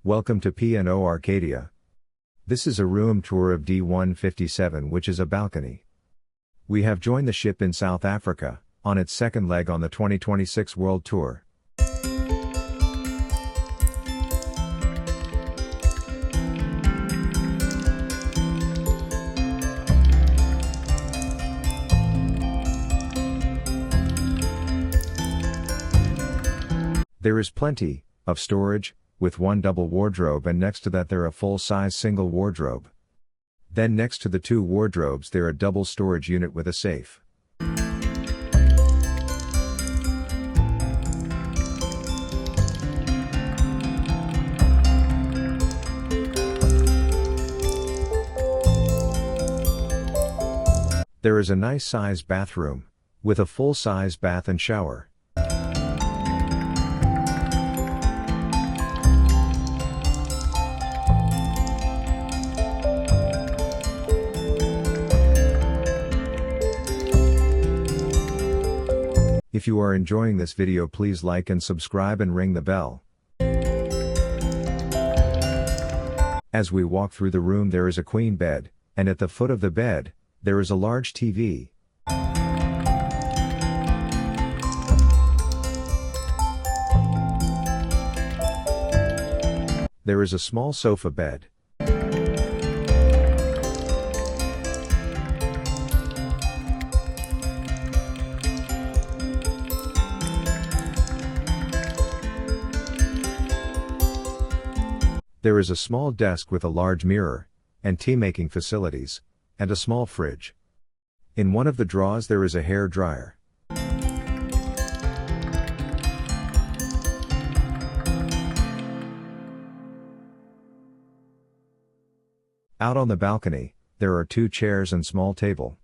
Welcome to P&O Arcadia. This is a room tour of D157, which is a balcony. We have joined the ship in South Africa, on its second leg on the 2026 World Tour. There is plenty of storage, with one double wardrobe, and next to that there a full-size single wardrobe. Then next to the two wardrobes there a double storage unit with a safe. There is a nice size bathroom, with a full-size bath and shower. If you are enjoying this video, please like and subscribe and ring the bell. As we walk through the room there is a queen bed, and at the foot of the bed, there is a large TV. There is a small sofa bed. There is a small desk with a large mirror, and tea-making facilities, and a small fridge. In one of the drawers there is a hair dryer. Out on the balcony, there are two chairs and small table.